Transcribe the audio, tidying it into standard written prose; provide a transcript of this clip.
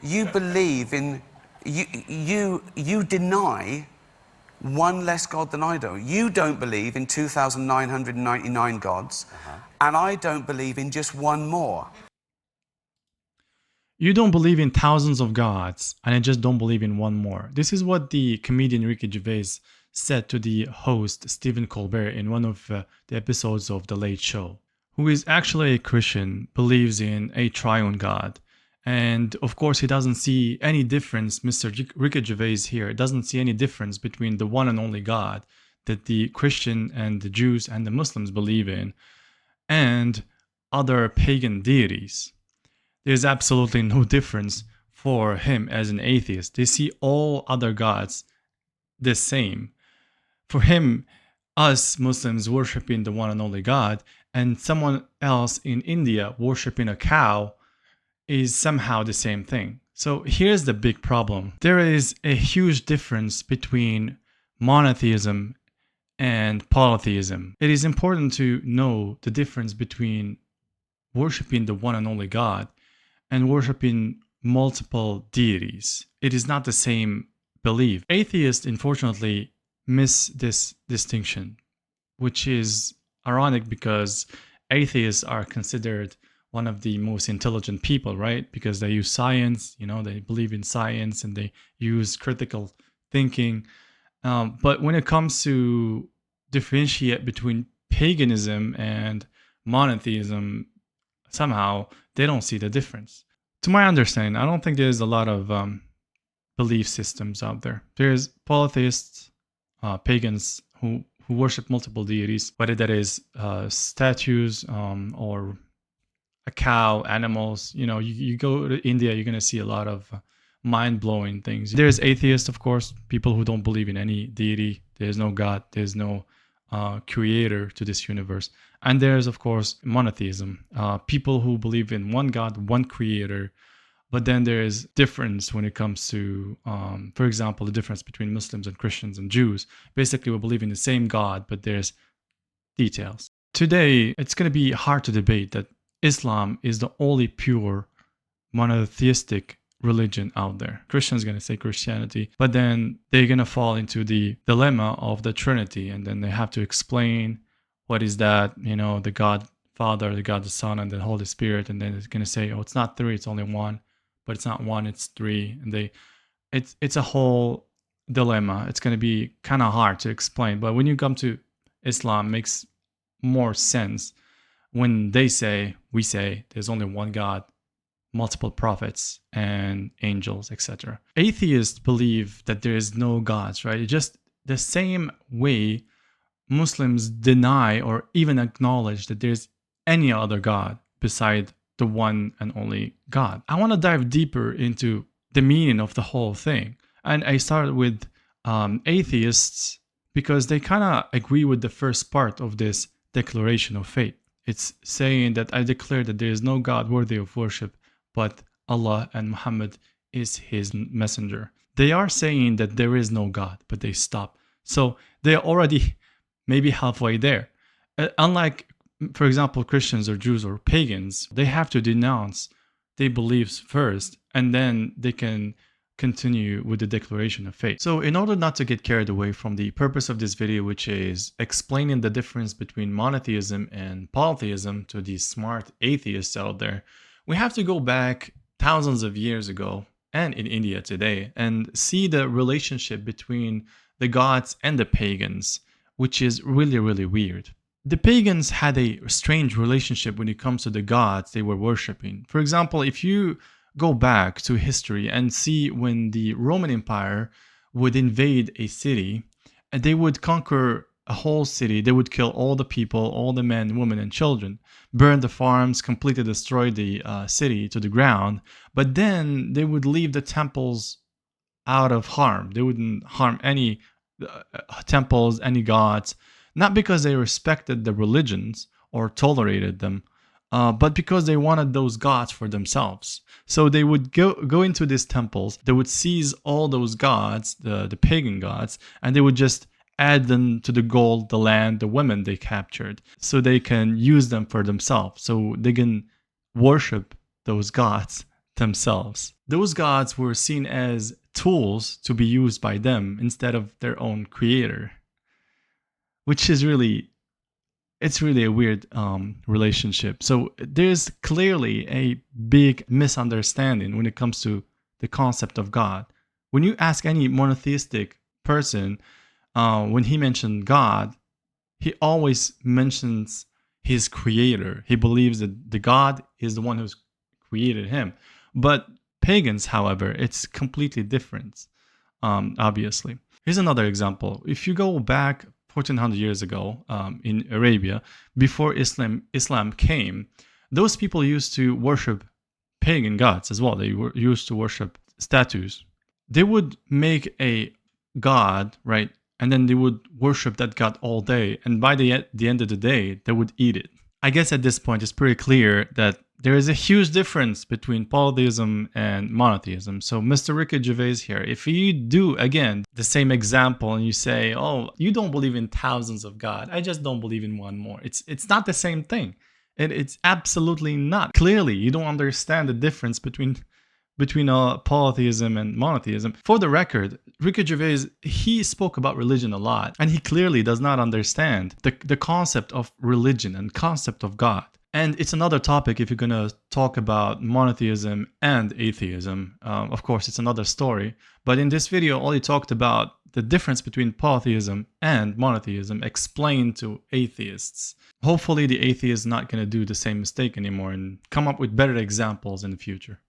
You believe in, you deny one less God than I do. You don't believe in 2,999 gods, and I don't believe in just one more. You don't believe in thousands of gods, and I just don't believe in one more. This is what the comedian Ricky Gervais said to the host Stephen Colbert in one of the episodes of The Late Show, who is actually a Christian, believes in a triune God. And of course, he doesn't see any difference, Mr. Ricky Gervais here doesn't see any difference between the one and only God that the Christian and the Jews and the Muslims believe in and other pagan deities. There's absolutely no difference for him as an atheist. They see all other gods the same. For him, us Muslims worshiping the one and only God and someone else in India worshiping a cow is somehow the same thing. So here's the big problem. There is a huge difference between monotheism and polytheism. It is important to know the difference between worshiping the one and only God and worshiping multiple deities. It is not the same belief. Atheists, unfortunately, miss this distinction, which is ironic because atheists are considered one of the most intelligent people, right? Because they use science, they believe in science and they use critical thinking. But when it comes to differentiate between paganism and monotheism, somehow they don't see the difference. To my understanding, I don't think there's a lot of belief systems out there. There's polytheists, pagans who worship multiple deities, whether that is statues or a cow, animals. You go to India, you're going to see a lot of mind-blowing things. There's atheists, of course, people who don't believe in any deity. There's no God. There's no creator to this universe. And there's, of course, monotheism. People who believe in one God, one creator. But then there is difference when it comes to, for example, the difference between Muslims and Christians and Jews. Basically, we believe in the same God, but there's details. Today, it's going to be hard to debate that Islam is the only pure monotheistic religion out there. Christians are going to say Christianity, but then they're going to fall into the dilemma of the Trinity, and then they have to explain what is that, the God Father, the God the Son, and the Holy Spirit, and then it's going to say, oh, it's not three, it's only one, but it's not one, it's three, and it's a whole dilemma. It's going to be kind of hard to explain, but when you come to Islam, it makes more sense when we say there's only one God, multiple prophets and angels, etc. Atheists believe that there is no gods, right? Just the same way Muslims deny or even acknowledge that there's any other God beside the one and only God. I want to dive deeper into the meaning of the whole thing. And I started with atheists because they kind of agree with the first part of this declaration of faith. It's saying that I declare that there is no God worthy of worship but Allah, and Muhammad is his messenger. They are saying that there is no God, but they stop. So they're already maybe halfway there. Unlike, for example, Christians or Jews or pagans, they have to denounce their beliefs first, and then they can continue with the declaration of faith. So in order not to get carried away from the purpose of this video, which is explaining the difference between monotheism and polytheism to these smart atheists out there, we have to go back thousands of years ago and in India today and see the relationship between the gods and the pagans, which is really, really weird. The pagans had a strange relationship when it comes to the gods they were worshipping. For example, if you go back to history and see when the Roman Empire would invade a city, and they would conquer a whole city, they would kill all the people, all the men, women, and children, burn the farms, completely destroy the city to the ground, but then they would leave the temples out of harm. They wouldn't harm any temples, any gods, not because they respected the religions or tolerated them, but because they wanted those gods for themselves. So they would go into these temples, they would seize all those gods, the pagan gods, and they would just add them to the gold, the land, the women they captured, so they can use them for themselves, so they can worship those gods themselves. those gods were seen as tools to be used by them instead of their own creator, which is it's really a weird relationship. So there's clearly a big misunderstanding when it comes to the concept of God. When you ask any monotheistic person, when he mentioned God, he always mentions his creator. He believes that the God is the one who's created him. But pagans, however, it's completely different, obviously. Here's another example. If you go back 1400 years ago in Arabia, before Islam came, those people used to worship pagan gods as well. They used to worship statues. They would make a god, right? And then they would worship that god all day. And by the end of the day, they would eat it. I guess at this point, it's pretty clear that there is a huge difference between polytheism and monotheism. So Mr. Ricky Gervais here, if you do, again, the same example and you say, oh, you don't believe in thousands of God, I just don't believe in one more. It's not the same thing. It's absolutely not. Clearly, you don't understand the difference between polytheism and monotheism. For the record, Ricky Gervais, he spoke about religion a lot, and he clearly does not understand the concept of religion and concept of God. And it's another topic if you're going to talk about monotheism and atheism. Of course, it's another story. But in this video, all he talked about the difference between polytheism and monotheism explained to atheists. Hopefully, the atheist is not going to do the same mistake anymore and come up with better examples in the future.